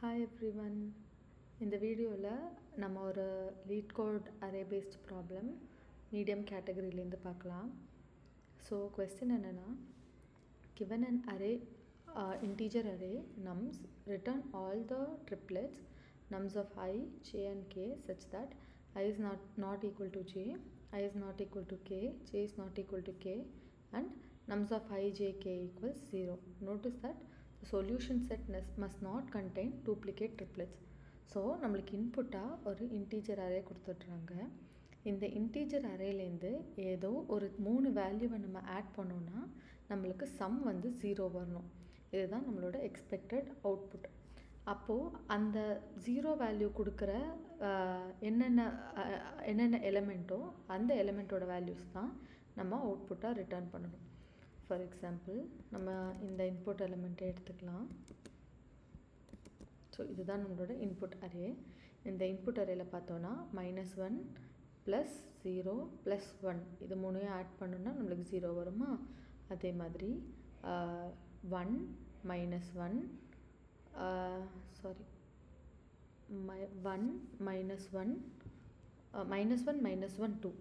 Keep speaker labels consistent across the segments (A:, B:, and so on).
A: Hi everyone. இந்த வீடியோவில் நம்ம ஒரு LeetCode array based problem medium கேட்டகரியிலேருந்து பார்க்கலாம். ஸோ கொஸ்டின் என்னென்னா, given an array integer array nums, return all the triplets nums of I, j and k such that I is not equal to j, I is not equal to k, j is not equal to k and nums of I, j, k equals 0. Notice that the solution set must not contain duplicate triplets. So நம்மளுக்கு இன்புட்டாக ஒரு integer array கொடுத்துட்றாங்க. இந்த integer அரேலேருந்து ஏதோ ஒரு 3 வேல்யூவை நம்ம add பண்ணோன்னா நம்மளுக்கு சம் வந்து 0 வரணும். இதுதான் நம்மளோட எக்ஸ்பெக்டட் அவுட்புட். அப்போது அந்த 0 வேல்யூ கொடுக்குற என்னென்ன எலிமெண்ட்டோ அந்த எலிமெண்ட்டோட வேல்யூஸ் தான் நம்ம அவுட்புட்டாக ரிட்டர்ன் பண்ணணும். ஃபார் எக்ஸாம்பிள், நம்ம இந்த இன்புட் எலிமெண்ட்டை எடுத்துக்கலாம். ஸோ இதுதான் நம்மளோட இன்புட் அரே. இந்த இன்புட் அரேயில் பார்த்தோன்னா -1 + 0 + 1 இது 3 ஆட் பண்ணோன்னா நம்மளுக்கு 0 வருமா? அதே மாதிரி 1 -1 -1 -1 2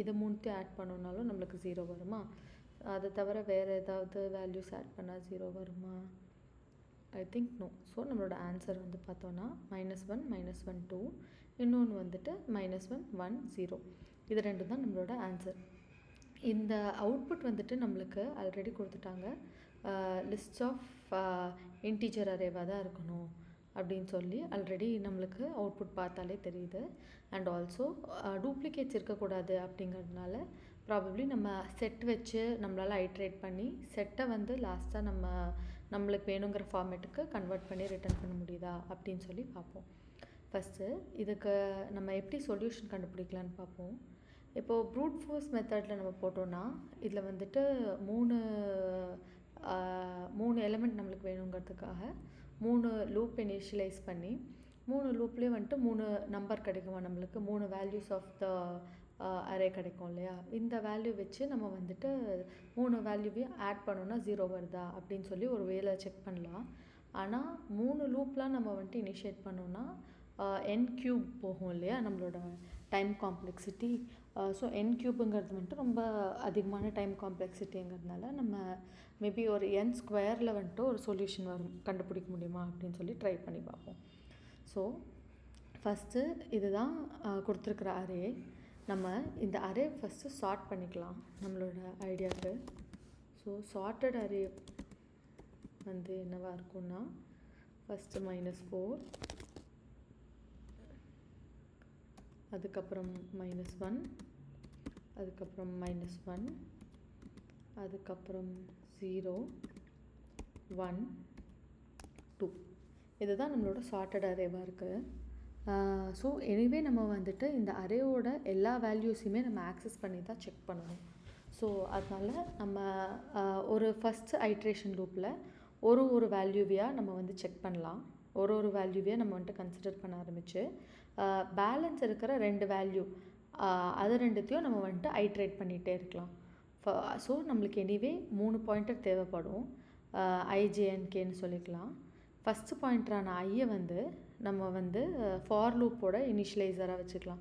A: இது 3 ஆட் பண்ணோன்னாலும் நம்மளுக்கு 0 வருமா? அதை தவிர வேறு ஏதாவது வேல்யூஸ் ஆட் பண்ணால் 0 வருமா? I think no. ஸோ நம்மளோட ஆன்சர் வந்து பார்த்தோன்னா -1 -1 2, இன்னொன்று வந்துட்டு -1 1 0. இது ரெண்டும் தான் நம்மளோட ஆன்சர். இந்த அவுட்புட் வந்துட்டு நம்மளுக்கு ஆல்ரெடி கொடுத்துட்டாங்க. லிஸ்ட் ஆஃப் இன்டீஜர் அரேவாக தான் இருக்கணும் அப்படின்னு சொல்லி ஆல்ரெடி நம்மளுக்கு அவுட்புட் பார்த்தாலே தெரியுது. அண்ட் ஆல்சோ டூப்ளிகேட்ஸ் இருக்கக்கூடாது அப்படிங்கிறதுனால ப்ராபப்ளி நம்ம செட் வச்சு நம்மளால் ஐட்ரேட் பண்ணி செட்டை வந்து லாஸ்ட்டாக நம்மளுக்கு வேணுங்கிற ஃபார்மேட்டுக்கு கன்வெர்ட் பண்ணி ரிட்டர்ன் பண்ண முடியுதா அப்படின்னு சொல்லி பார்ப்போம். ஃபஸ்ட்டு இதுக்கு நம்ம எப்படி சொல்யூஷன் கண்டுபிடிக்கலான்னு பார்ப்போம். இப்போது ப்ரூட் ஃபோர்ஸ் மெத்தடில் நம்ம போட்டோன்னா இதில் வந்துட்டு 3 எலிமெண்ட் நம்மளுக்கு வேணுங்கிறதுக்காக 3 லூப் இனிஷியலைஸ் பண்ணி 3 லூப்லேயே வந்துட்டு 3 நம்பர் கிடைக்குமா நம்மளுக்கு, 3 வேல்யூஸ் ஆஃப் த அரே கிடைக்கும் இல்லையா? இந்த வேல்யூ வச்சு நம்ம வந்துட்டு 3 வேல்யூவையும் ஆட் பண்ணோன்னா 0 வருதா அப்படின்னு சொல்லி ஒரு வேலை செக் பண்ணலாம். ஆனால் 3 லூப்லாம் நம்ம வந்துட்டு இனிஷியேட் பண்ணோன்னா n³ போகும் இல்லையா நம்மளோட டைம் காம்ப்ளெக்சிட்டி. ஸோ n³ வந்துட்டு ரொம்ப அதிகமான டைம் காம்ப்ளெக்சிட்டிங்கிறதுனால நம்ம மேபி ஒரு n² வந்துட்டு ஒரு சொல்யூஷன் கண்டுபிடிக்க முடியுமா அப்படின்னு சொல்லி ட்ரை பண்ணி பார்ப்போம். ஸோ ஃபஸ்ட்டு இதுதான் கொடுத்துருக்குற அரே. நம்ம இந்த அரே ஃபஸ்ட்டு சார்ட் பண்ணிக்கலாம் நம்மளோட ஐடியாவுக்கு. ஸோ சார்ட்டட் அரே வந்து என்னவாக இருக்கும்னா, ஃபஸ்ட்டு -4, அதுக்கப்புறம் -1, அதுக்கப்புறம் -1, அதுக்கப்புறம் 0 1 2. இதுதான் நம்மளோட சார்ட்டட் அரேவாக இருக்குது. ஸோ எனிவே நம்ம வந்துட்டு இந்த அரேவோட எல்லா வேல்யூஸையுமே நம்ம ஆக்சஸ் பண்ணி தான் செக் பண்ணணும். ஸோ அதனால் நம்ம ஒரு ஃபஸ்ட்டு ஐட்ரேஷன் லூப்பில் ஒரு வேல்யூவையாக நம்ம வந்து செக் பண்ணலாம். ஒரு வேல்யூவையாக நம்ம வந்துட்டு கன்சிடர் பண்ண ஆரம்பித்து பேலன்ஸ் இருக்கிற 2 வேல்யூ அது ரெண்டுத்தையும் நம்ம வந்துட்டு ஐட்ரேட் பண்ணிகிட்டே இருக்கலாம். ஸோ நம்மளுக்கு எனிவே 3 பாயிண்டர் தேவைப்படும். IJNKன்னு சொல்லிக்கலாம். ஃபஸ்ட்டு பாயிண்டரான ஐயை வந்து நம்ம வந்து ஃபார் லூப்போட இனிஷியலைசராக வச்சுக்கலாம்.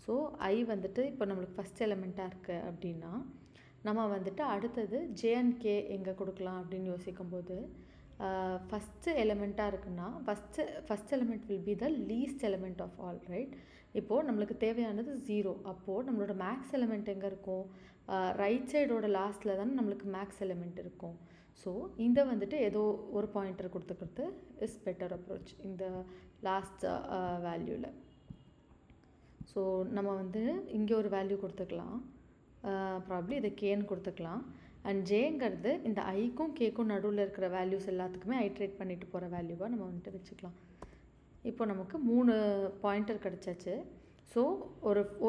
A: ஸோ ஐ வந்துட்டு இப்போ நம்மளுக்கு ஃபஸ்ட் எலிமெண்ட்டாக இருக்குது அப்படின்னா நம்ம வந்துட்டு அடுத்தது JNK எங்கே கொடுக்கலாம் அப்படின்னு யோசிக்கும்போது ஃபஸ்ட்டு எலிமெண்ட்டாக இருக்குன்னா first element will be the least element of all, right? இப்போது நம்மளுக்கு தேவையானது 0. அப்போது நம்மளோட மேக்ஸ் எலிமெண்ட் எங்கே இருக்கும்? ரைட் சைடோட லாஸ்ட்டில் தானே நம்மளுக்கு மேக்ஸ் எலிமெண்ட் இருக்கும். ஸோ இந்த வந்துட்டு ஏதோ ஒரு பாயிண்டர் கொடுத்துக்கிறது இஸ் பெட்டர் அப்ரோச் இந்த லாஸ்ட் வேல்யூவில். ஸோ நம்ம வந்து இங்கே ஒரு வேல்யூ கொடுத்துக்கலாம். ப்ராப்ளி இதை கேன்னு கொடுத்துக்கலாம். அண்ட் ஜேங்கிறது இந்த ஐக்கும் கேக்கும் நடுவில் இருக்கிற வேல்யூஸ் எல்லாத்துக்குமே ஐட்ரேட் பண்ணிட்டு போகிற வேல்யூவாக நம்ம வந்துட்டு வச்சுக்கலாம். இப்போ நமக்கு 3 பாயிண்டர் கிடச்சாச்சு. ஸோ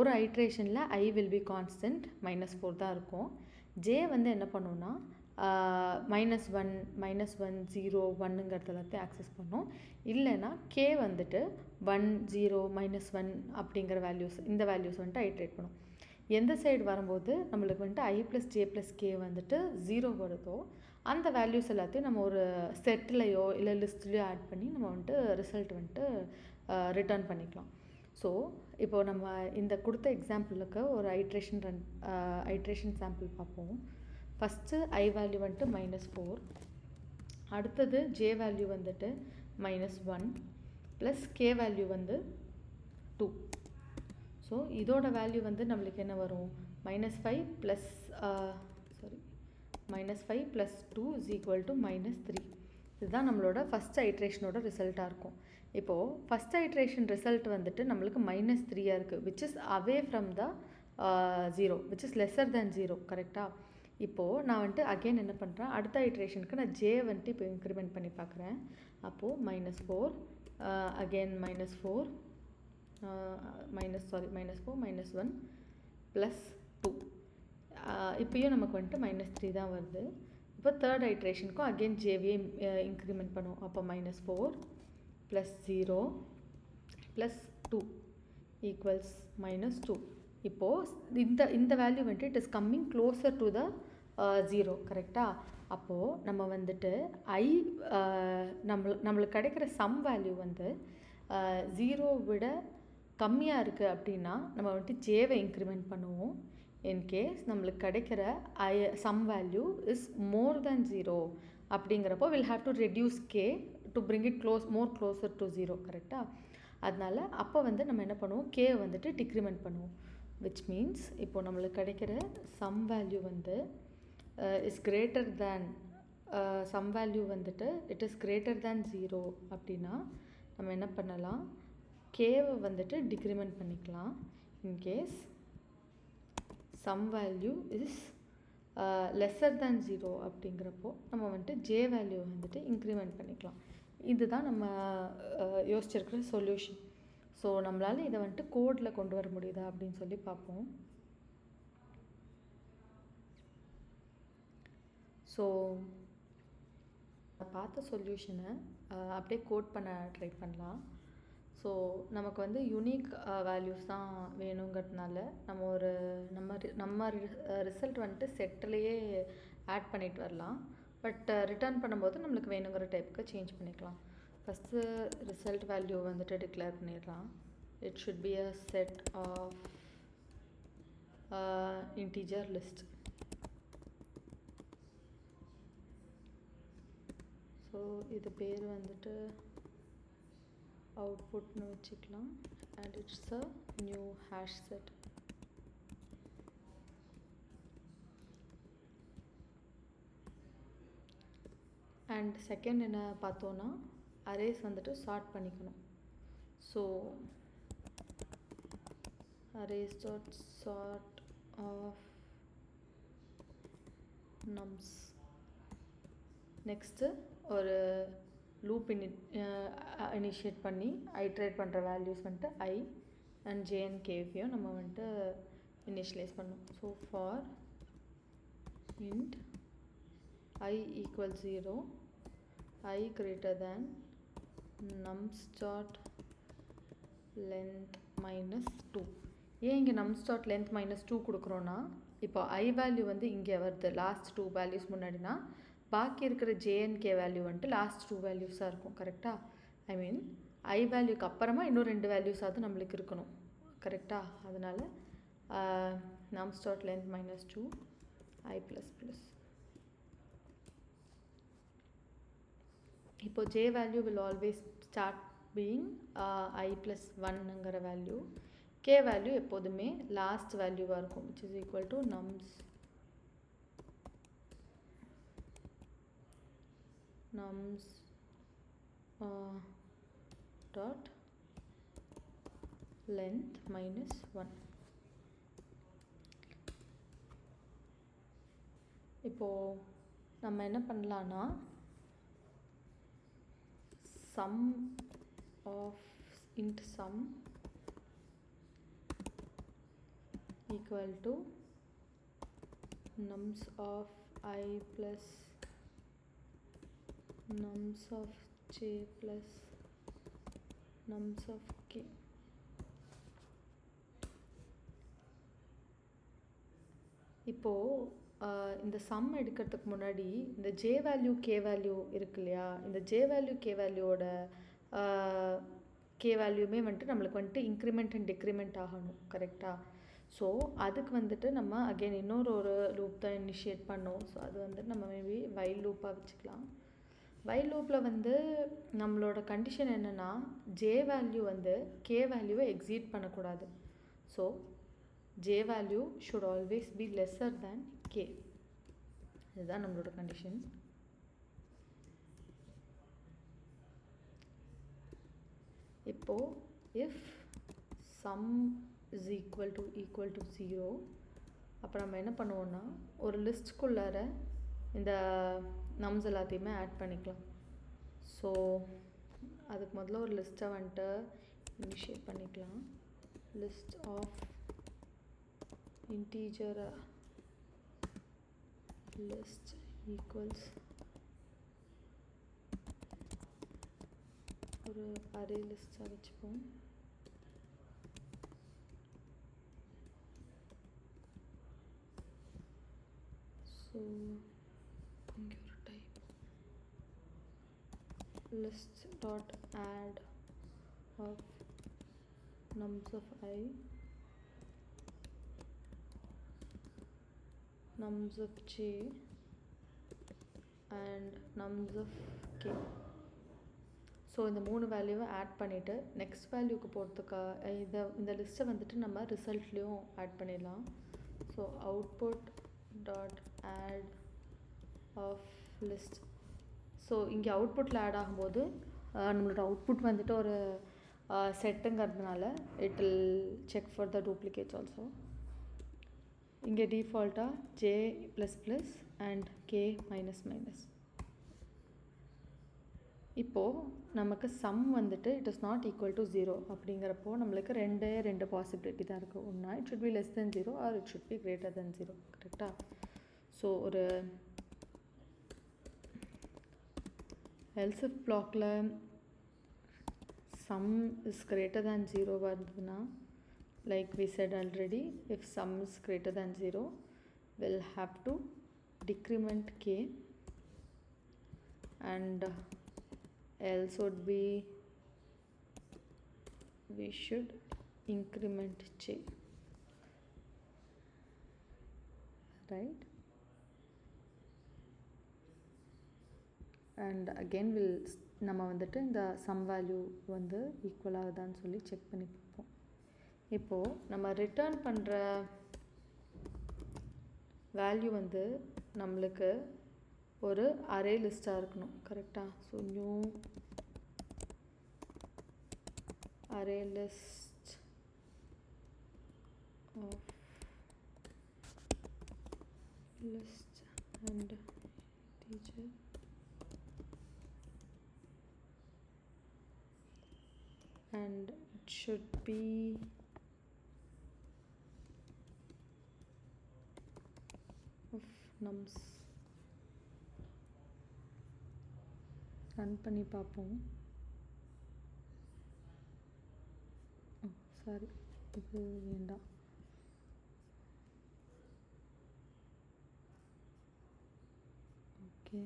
A: ஒரு ஐட்ரேஷனில் ஐ வில் பி கான்ஸ்டன்ட் -4 தான் இருக்கும். ஜே வந்து என்ன பண்ணுன்னா -1 0 1ங்கிறது எல்லாத்தையும் ஆக்சஸ் பண்ணோம். இல்லைன்னா கே வந்துட்டு 1 0 -1 அப்படிங்கிற வேல்யூஸ் இந்த வேல்யூஸ் வந்துட்டு ஐட்ரேட் பண்ணும். எந்த சைடு வரும்போது நம்மளுக்கு வந்துட்டு I + J + K வந்துட்டு 0 வருதோ அந்த வேல்யூஸ் எல்லாத்தையும் நம்ம ஒரு செட்லையோ இல்லை லிஸ்ட்லையோ ஆட் பண்ணி நம்ம வந்துட்டு ரிசல்ட் வந்துட்டு ரிட்டர்ன் பண்ணிக்கலாம். ஸோ இப்போது நம்ம இந்த கொடுத்த எக்ஸாம்பிளுக்கு ஒரு ஐட்ரேஷன் சாம்பிள் பார்ப்போம். ஃபஸ்ட்டு ஐ வேல்யூ வந்துட்டு -4, அடுத்தது ஜே வேல்யூ வந்துட்டு -1 ப்ளஸ் கே வேல்யூ வந்து 2. ஸோ இதோட வேல்யூ வந்து நம்மளுக்கு என்ன வரும், -5 ப்ளஸ் -5 ப்ளஸ் 2 =-3. இதுதான் நம்மளோட ஃபஸ்ட் ஐட்ரேஷனோட ரிசல்ட்டாக இருக்கும். இப்போது ஃபஸ்ட் ஐட்ரேஷன் ரிசல்ட் வந்துட்டு நம்மளுக்கு -3 இருக்குது, which is away from the 0, which is lesser than 0. கரெக்டாக? இப்போது நான் வந்துட்டு அகெயின் என்ன பண்ணுறேன், அடுத்த ஐட்ரேஷனுக்கு நான் ஜே வந்துட்டு இப்போ இன்க்ரிமெண்ட் பண்ணி பார்க்குறேன். அப்போது -4 அகெயின் -4 -1 ப்ளஸ் 2. இப்போயும் நமக்கு வந்துட்டு -3 தான் வருது. இப்போ தேர்ட் ஐட்ரேஷனுக்கும் அகெயின் ஜேவியே இன்க்ரிமெண்ட் பண்ணுவோம். அப்போ -4 ப்ளஸ் 0 ப்ளஸ் 2 ஈக்குவல்ஸ் -2. இப்போது இந்த வேல்யூ வந்துட்டு it is coming closer to the 0. கரெக்டாக? அப்போது நம்ம வந்துட்டு நம்மளுக்கு கிடைக்கிற சம் வேல்யூ வந்து 0 விட கம்மியாக இருக்குது அப்படின்னா நம்ம வந்துட்டு ஜேவை இன்க்ரிமெண்ட் பண்ணுவோம். இன்கேஸ் நம்மளுக்கு கிடைக்கிற sum value is more than 0 அப்படிங்கிறப்போ will have to reduce K to bring it more closer to 0. கரெக்டாக? அதனால் அப்போ வந்து நம்ம என்ன பண்ணுவோம், கே வந்துட்டு டிக்ரிமெண்ட் பண்ணுவோம். விச் மீன்ஸ் இப்போது நம்மளுக்கு கிடைக்கிற சம் வேல்யூ வந்து is greater than sum value வந்துட்டு இட் இஸ் கிரேட்டர் தேன் 0 அப்படின்னா நம்ம என்ன பண்ணலாம், கேவை வந்துட்டு டிக்ரிமெண்ட் பண்ணிக்கலாம். In case sum value is lesser than 0 அப்படிங்கிறப்போ நம்ம வந்துட்டு ஜே வேல்யூ வந்துட்டு இன்க்ரிமெண்ட் பண்ணிக்கலாம். இதுதான் நம்ம யோசிச்சிருக்கிற சொல்யூஷன். ஸோ நம்மளால் இதை வந்துட்டு கோடில் கொண்டு வர முடியுதா அப்படின்னு சொல்லி பார்ப்போம். ஸோ பார்த்த சொல்யூஷனை அப்படியே கோட் பண்ண ட்ரை பண்ணலாம். ஸோ நமக்கு வந்து யூனிக் வேல்யூஸ் தான் வேணுங்கிறதுனால நம்ம ரிசல்ட் வந்துட்டு செட்டிலேயே ஆட் பண்ணிட்டு வரலாம். பட் ரிட்டர்ன் பண்ணும்போது நம்மளுக்கு வேணுங்கிற டைப்புக்கு சேஞ்ச் பண்ணிக்கலாம். ஃபஸ்ட்டு ரிசல்ட் வேல்யூ வந்துட்டு டிக்ளேர் பண்ணிடலாம். It should be a set of integer list. So இது பேர் வந்துட்டு அவுட்புட்னு வச்சுக்கலாம். And it's a new hash set. And second என்ன பார்த்தோன்னா, அரேஸ் வந்துட்டு சார்ட் பண்ணிக்கணும். So arrays dot sort of nums. Next ஒரு லூப் இனிஷியேட் பண்ணி ஐட்ரேட் பண்ணுற வேல்யூஸ் வந்துட்டு ஐ அண்ட் ஜே அண்ட் கேவையும் நம்ம வந்துட்டு இனிஷியலைஸ் பண்ணணும். So for int I equals 0, I greater than nums dot length minus 2. ஏன் இங்கே nums dot length minus 2 கொடுக்குறோன்னா, இப்போ I வேல்யூ வந்து இங்கே வருது லாஸ்ட் 2 வேல்யூஸ் முன்னாடினா, பாக்கி இருக்கிற J and K வேல்யூ வந்துட்டு லாஸ்ட் 2 வேல்யூஸாக இருக்கும். கரெக்டாக? ஐ மீன் I வேல்யூக்கு அப்புறமா இன்னும் 2 வேல்யூஸாவது நம்மளுக்கு இருக்கணும். கரெக்டாக? அதனால் nums dot length minus 2 I plus plus. இப்போ J value will always start being I plus 1ங்கிற வேல்யூ. K வேல்யூ எப்போதுமே லாஸ்ட் வேல்யூவாக இருக்கும், which is equal to nums dot length minus 1. இப்போது நம்ம என்ன பண்ணலான்னா, sum of int sum equal to nums of I plus nums of J plus nums of K. இப்போது இந்த சம் எடுக்கிறதுக்கு முன்னாடி இந்த ஜே வேல்யூ கே வேல்யூ இருக்கு இல்லையா, இந்த ஜே வேல்யூ கே வேல்யூவோட கே வேல்யூமே வந்துட்டு நம்மளுக்கு வந்துட்டு இன்க்ரிமெண்ட் அண்ட் டிக்ரிமெண்ட் ஆகணும், கரெக்டாக? ஸோ அதுக்கு வந்துட்டு நம்ம அகெயின் இன்னொரு லூப் தான் இனிஷியேட் பண்ணோம். ஸோ அது வந்துட்டு நம்ம மேபி வைல் லூப்பாக வச்சுக்கலாம். வைல் லூப்பில் வந்து நம்மளோட கண்டிஷன் என்னென்னா, ஜே வேல்யூ வந்து கே வேல்யூவை எக்ஸீட் பண்ணக்கூடாது. So J value should always be lesser than K. இதுதான் நம்மளோட கண்டிஷன். இப்போது if some is equal to 0, அப்போ நம்ம என்ன பண்ணுவோன்னா ஒரு லிஸ்ட்குள்ளார இந்த நம்ஸ் எல்லாத்தையுமே ஆட் பண்ணிக்கலாம். ஸோ அதுக்கு முதல்ல ஒரு லிஸ்ட்டை வந்துட்டு இனிஷியேட் பண்ணிக்கலாம். List of integer list equals ஒரு அரே லிஸ்ட்டாக வச்சுப்போம். ஸோ இங்கே ஒரு type list dot add of nums of I, nums of j and nums of k. So இந்த 3 வேல்யூவை ஆட் பண்ணிவிட்டு நெக்ஸ்ட் வேல்யூக்கு போகிறதுக்காக இந்த லிஸ்ட்டை வந்துட்டு நம்ம ரிசல்ட்லேயும் ஆட் பண்ணிடலாம். So output dot add of list. So இங்கே அவுட்புட்டில் ஆட் ஆகும்போது நம்மளோட அவுட்புட் வந்துட்டு ஒரு செட்டுங்கிறதுனால it will check for the duplicates also. இங்கே டிஃபால்ட்டாக J plus plus and K minus minus. இப்போது நமக்கு சம் வந்துட்டு it is not equal to 0 அப்படிங்கிறப்போ நம்மளுக்கு ரெண்டு பாசிபிலிட்டி தான் இருக்குது. ஒன்றா it should be less than 0 or it should be greater than 0, கரெக்டாக? ஸோ ஒரு எல்ஸ் இஃப் பிளாக்கில் சம் இஸ் கிரேட்டர் தேன் 0 இருந்ததுன்னா, like we said already, if sum is greater than 0, we'll have to decrement k, and else would be we should increment j, right? And again நம்ம வந்துட்டு இந்த some value வந்து equal ஆகுதான்னு சொல்லி check பண்ணி பார்ப்போம். இப்போது நம்ம ரிட்டர்ன் பண்ணுற வேல்யூ வந்து நம்மளுக்கு ஒரு அரே லிஸ்ட்டாக இருக்கணும், கரெக்டாக? So new array list of list and teacher and it should be of nums. Run பண்ணி பார்ப்போம். சாரி, இது வேண்டாம். Okay,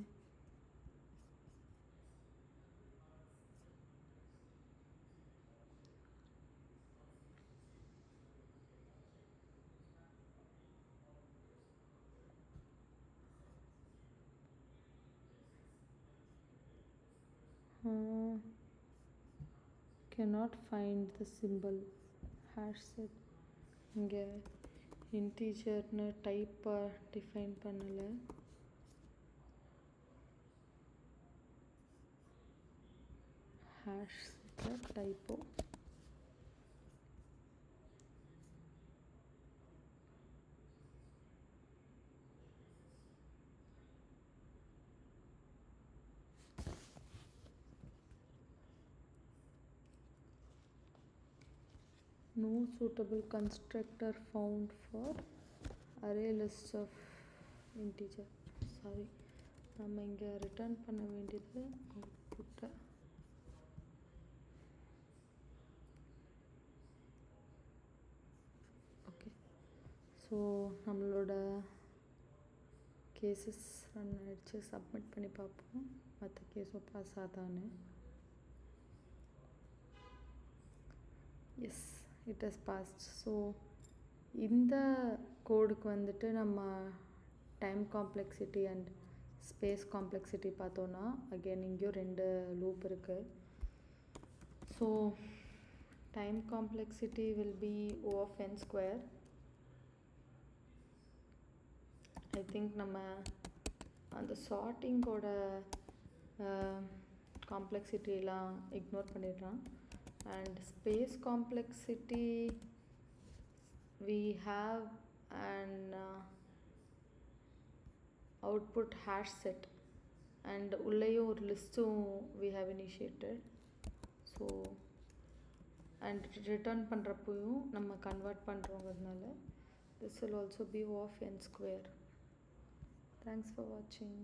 A: cannot find the symbol hash set. இங்கே இன்டீஜர்னு டைப்பை டிஃபைன் பண்ணலை. hash set typo. No suitable constructor found for array list of integer. Sorry, நம்ம இங்கே ரிட்டர்ன் பண்ண வேண்டியது அவுட்புட்டை. ஓகே, ஸோ நம்மளோட கேசஸ் ரன் ஆகிடுச்சு. சப்மிட் பண்ணி பார்ப்போம் மற்ற கேஸும் பாஸ் ஆதான்னு. Yes, it has passed. So இந்த கோடுக்கு வந்துட்டு நம்ம time complexity and space complexity பார்த்தோன்னா அகெயின் இங்கேயும் 2 லூப் இருக்குது. So time complexity will be O of n square. I think நம்ம அந்த சார்ட்டிங்கோட காம்ப்ளெக்சிட்டிலாம் இக்னோர் பண்ணிடுறோம். And space complexity we have an output hash set and உள்ளேயும் ஒரு லிஸ்ட்டும் we have initiated. So and return பண்ணுறப்பையும் நம்ம convert பண்ணுறோங்கிறதுனால this will also be O of n square. Thanks for watching.